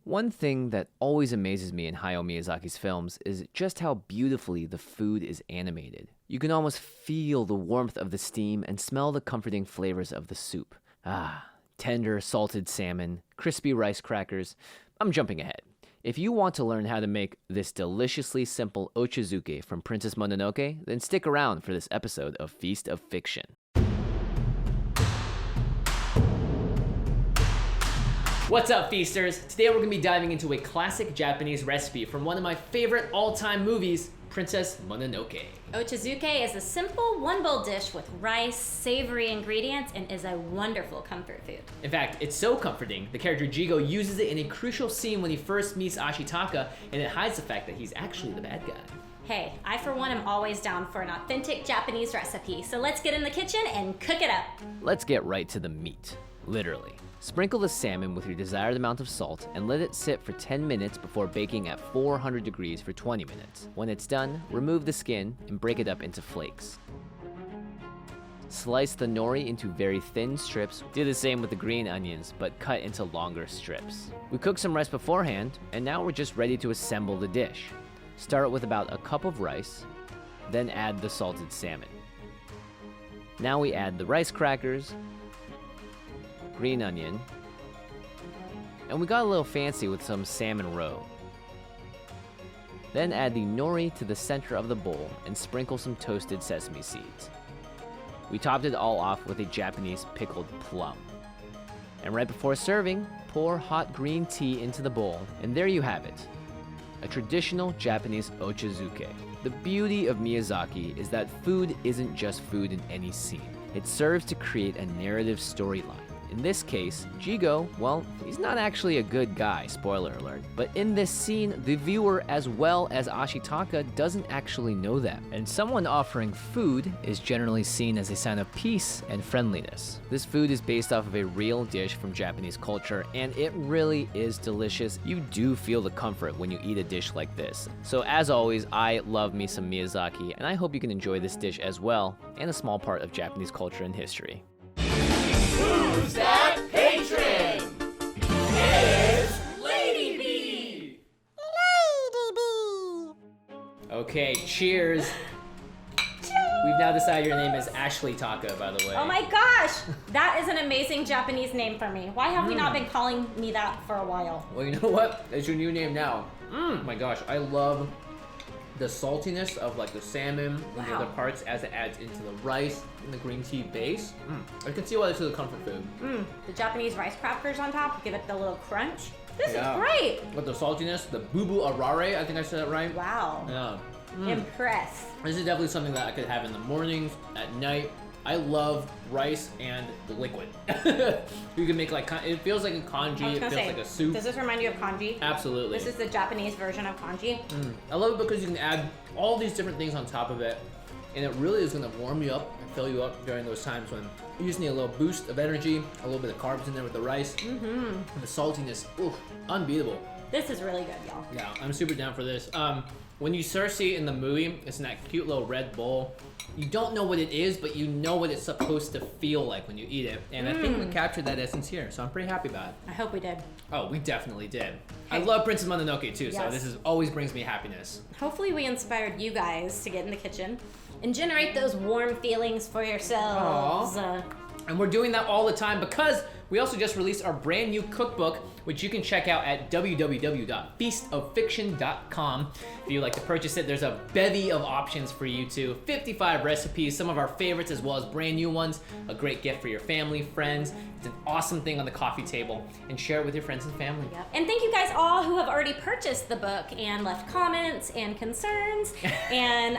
One thing that always amazes me in Hayao Miyazaki's films is just how beautifully the food is animated. You can almost feel the warmth of the steam and smell the comforting flavors of the soup. Tender salted salmon, crispy rice crackers. I'm jumping ahead. If you want to learn how to make this deliciously simple Ochazuke from Princess Mononoke, then stick around for this episode of Feast of Fiction. What's up, feasters? Today we're going to be diving into a classic Japanese recipe from one of my favorite all-time movies, Princess Mononoke. Ochazuke is a simple one-bowl dish with rice, savory ingredients, and is a wonderful comfort food. In fact, it's so comforting, the character Jigo uses it in a crucial scene when he first meets Ashitaka, and it hides the fact that he's actually the bad guy. Hey, I for one am always down for an authentic Japanese recipe, so let's get in the kitchen and cook it up. Let's get right to the meat, literally. Sprinkle the salmon with your desired amount of salt and let it sit for 10 minutes before baking at 400 degrees for 20 minutes. When it's done, remove the skin and break it up into flakes. Slice the nori into very thin strips. Do the same with the green onions, but cut into longer strips. We cooked some rice beforehand, and now we're just ready to assemble the dish. Start with about a cup of rice, then add the salted salmon. Now we add the rice crackers, green onion, and we got a little fancy with some salmon roe. Then add the nori to the center of the bowl and sprinkle some toasted sesame seeds. We topped it all off with a Japanese pickled plum. And right before serving, pour hot green tea into the bowl, and there you have it, a traditional Japanese Ochazuke. The beauty of Miyazaki is that food isn't just food in any scene. It serves to create a narrative storyline. In this case, Jigo, well, he's not actually a good guy, spoiler alert. But in this scene, the viewer as well as Ashitaka doesn't actually know that. And someone offering food is generally seen as a sign of peace and friendliness. This food is based off of a real dish from Japanese culture, and it really is delicious. You do feel the comfort when you eat a dish like this. So as always, I love me some Miyazaki, and I hope you can enjoy this dish as well, and a small part of Japanese culture and history. Who's that patron? It's Lady B! Lady B! Okay, cheers. We've now decided your name is Ashley Taka, by the way. Oh my gosh! That is an amazing Japanese name for me. Why have we not been calling me that for a while? Well, you know what? It's your new name now. Oh my gosh, I love the saltiness of like the salmon and the other parts as it adds into the rice and the green tea base. I can see why this is a comfort food. The Japanese rice crackers on top give it the little crunch. This is great. With the saltiness, the Bubu Arare, I think I said it right. Wow. Yeah. Impressed. This is definitely something that I could have in the mornings, at night. I love rice and the liquid. You can make like, it feels like a congee, it feels like a soup. Does this remind you of congee? Absolutely. This is the Japanese version of congee. I love it because you can add all these different things on top of it, and it really is gonna warm you up and fill you up during those times when you just need a little boost of energy, a little bit of carbs in there with the rice. And the saltiness, unbeatable. This is really good, y'all. Yeah, I'm super down for this. When you first see it in the movie, it's in that cute little red bowl. You don't know what it is, but you know what it's supposed to feel like when you eat it. And I think we captured that essence here, so I'm pretty happy about it. I hope we did. Oh, we definitely did. I love Princess Mononoke too, so Yes. this is always brings me happiness. Hopefully we inspired you guys to get in the kitchen and generate those warm feelings for yourselves. And we're doing that all the time because we also just released our brand new cookbook, which you can check out at www.feastoffiction.com. If you'd like to purchase it, there's a bevy of options for you too. 55 recipes, some of our favorites as well as brand new ones. A great gift for your family, friends. It's an awesome thing on the coffee table, and share it with your friends and family. Yep. And thank you guys all who have already purchased the book and left comments and concerns and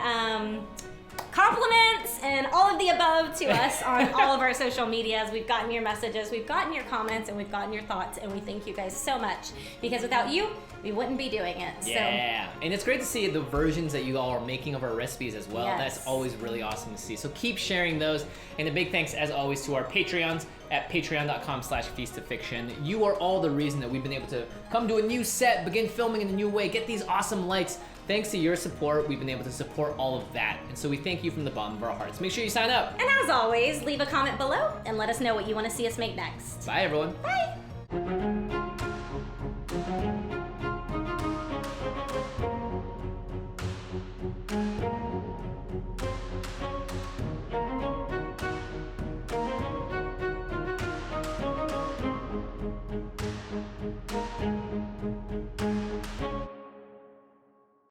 compliments and all of the above to us on all of our social medias. We've gotten your messages, we've gotten your comments, and we've gotten your thoughts, and we thank you guys so much, because without you, we wouldn't be doing it. Yeah, and it's great to see the versions that you all are making of our recipes as well. Yes. That's always really awesome to see. So keep sharing those. And a big thanks, as always, to our Patreons at patreon.com/feastoffiction. You are all the reason that we've been able to come to a new set, begin filming in a new way, get these awesome lights. Thanks to your support, we've been able to support all of that. And so we thank you from the bottom of our hearts. Make sure you sign up. And as always, leave a comment below and let us know what you want to see us make next. Bye, everyone. Bye.